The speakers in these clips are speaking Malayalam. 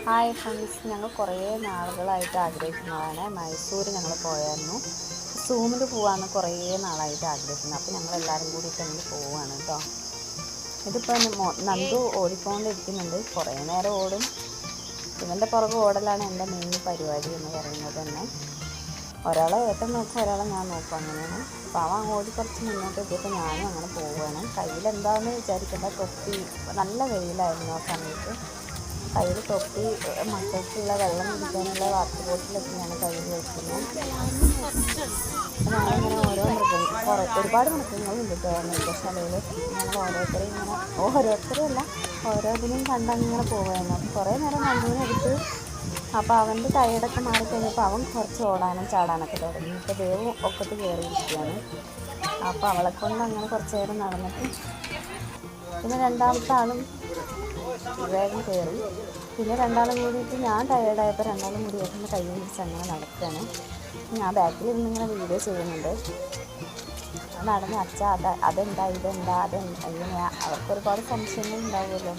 ഹായ് ഫ്രണ്ട്സ്, ഞങ്ങൾ കുറേ നാളുകളായിട്ട് ആഗ്രഹിക്കുന്നതാണ് മൈസൂർ. ഞങ്ങൾ പോയായിരുന്നു. സൂമിൽ പോകാമെന്ന് കുറേ നാളായിട്ട് ആഗ്രഹിക്കുന്നത്. അപ്പോൾ ഞങ്ങളെല്ലാവരും കൂടിയിട്ട് അങ്ങ് പോവുകയാണ് കേട്ടോ. ഇതിപ്പോൾ നന്ദു ഓടിക്കൊണ്ടിരിക്കുന്നുണ്ട്. കുറേ നേരം ഓടും. ഇവൻ്റെ പുറകെ ഓടലാണ് എൻ്റെ മെയിൻ പരിപാടി എന്ന് പറയുന്നത് തന്നെ. ഒരാളെ ഏട്ടൻ നോക്കും, ഒരാളെ ഞാൻ നോക്കും, അങ്ങനെയാണ്. അപ്പോൾ അവൻ ഓടി കുറച്ച് മുന്നോട്ട് എത്തിയപ്പോൾ ഞാനും അങ്ങനെ പോവുകയാണ്. കയ്യിലെന്താണെന്ന് വിചാരിക്കേണ്ട, തൊപ്പി. നല്ല വെയിലായിരുന്നു ആ സമയത്ത്. കയ്യിൽ തൊപ്പി, മക്കൾക്കുള്ള വെള്ളം കുടിക്കാനുള്ള വാട്ടർ ബോട്ടിലൊക്കെ ഞാൻ കയ്യിൽ വയ്ക്കുന്നത്. ഞങ്ങളിങ്ങനെ ഒരുപാട് മൃഗങ്ങളുണ്ട് കേട്ടോ മൃഗശാലയിൽ. ഞങ്ങൾ ഓരോരുത്തരെയല്ല ഓരോന്നിനെയും കണ്ടങ്ങനെ പോവുകയായിരുന്നു. അപ്പോൾ കുറേ നേരം നന്ദുവിനെ എടുത്ത്. അപ്പോൾ അവൻ്റെ ടയർഡൊക്കെ മാറിക്കഴിഞ്ഞപ്പോൾ അവൻ കുറച്ച് ഓടാനും ചാടാനൊക്കെ തുടങ്ങി. ഇപ്പോൾ ദേവും ഒക്കത്ത് കയറിയിരിക്കുകയാണ്. അപ്പോൾ അവളെ കൊണ്ട് അങ്ങനെ കുറച്ച് നേരം നടന്നിട്ട് പിന്നെ രണ്ടാമത്തെ ആളും വേഗം കയറി. പിന്നെ രണ്ടാളും കൂടിയിട്ട് ഞാൻ ടയേർഡായപ്പോൾ രണ്ടാളും കൂടി ഏട്ടൻ്റെ കൈ പിടിച്ച് അങ്ങനെ നടക്കുകയാണ്. ഞാൻ ബാക്കിലിരുന്ന് ഇങ്ങനെ വീഡിയോ ചെയ്യുന്നുണ്ട്. നടന്ന് അതെന്താ ഇതെന്താ എങ്ങനെയാ, അവർക്ക് ഒരുപാട് സംശയങ്ങൾ ഉണ്ടാവുമല്ലോ.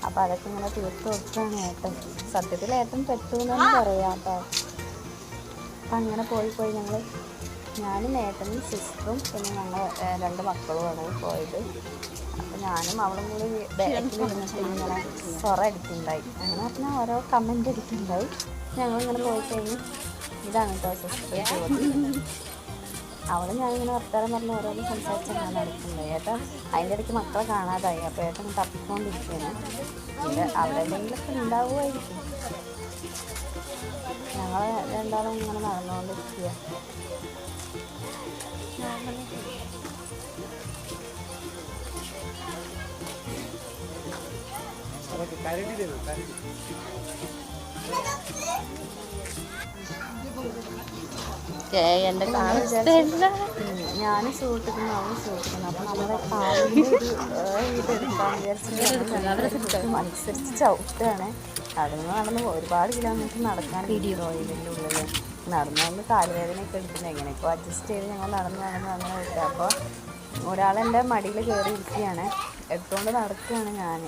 അപ്പോൾ അതൊക്കെ ഇങ്ങനെ തീർത്ത് കൊടുക്കുകയാണ് ഏട്ടൻ. സത്യത്തിൽ ഏട്ടൻ പെട്ടു എന്ന് പറയാം കേട്ടോ. അപ്പം അങ്ങനെ പോയി ഞാനും ഏട്ടനും സിസ്റ്ററും പിന്നെ ഞങ്ങൾ 2 മക്കളുമാണ് പോയത്. അപ്പോൾ ഞാനും അവളും കൂടി ബാക്കിൽ ഇരുന്നിട്ട് ഇങ്ങനെ സൊറ അടിക്കുന്നുണ്ടായി. അങ്ങനെ പറഞ്ഞാൽ ഓരോ കമൻ്റ് അടിക്കുന്നുണ്ടായി. ഞങ്ങളിങ്ങനെ പോയി കഴിഞ്ഞ് ഇതാണ് കേട്ടോ സിസ്റ്റർ ജോലി. ഞാനിങ്ങനെ വർത്താനം പറഞ്ഞ് ഓരോന്ന് സംസാരിച്ചാൽ ഞാൻ നടക്കുന്നുണ്ടായി. ഏട്ടൻ അതിൻ്റെ ഇടയ്ക്ക് മക്കളെ കാണാതായി. അപ്പോൾ ഏട്ടൻ തപ്പിക്കൊണ്ടിരിക്കുകയാണ്. പിന്നെ അവിടെ എന്തെങ്കിലുമൊക്കെ ഉണ്ടാവുമായിരിക്കും. ഞങ്ങൾ രണ്ടാളും ഇങ്ങനെ നടന്നുകൊണ്ടിരിക്കുക. എൻ്റെ ഞാൻ ഷൂട്ടിക്കുന്നു, അവൻ ഷൂട്ടിക്കുന്നു. അപ്പം നമ്മുടെ കാലിൻ്റെ ഇതെടുക്കാൻ വിചാരിച്ചിട്ട് അനുസരിച്ച് ചവിട്ടുകയാണ്. നടന്ന് ഒരുപാട് കിലോമീറ്റർ നടക്കാൻ റോയിലിൻ്റെ ഉള്ളിൽ നടന്നുകൊണ്ട് കാലുവേദനയൊക്കെ എടുക്കുന്നത്. എങ്ങനെയൊക്കെ അഡ്ജസ്റ്റ് ചെയ്ത് ഞങ്ങൾ നടന്ന് അങ്ങനെ വിട്ടു. അപ്പോൾ ഒരാളെൻ്റെ മടിയിൽ കയറിയിരിക്കുകയാണ്, എടുത്തുകൊണ്ട് നടക്കുകയാണ് ഞാൻ.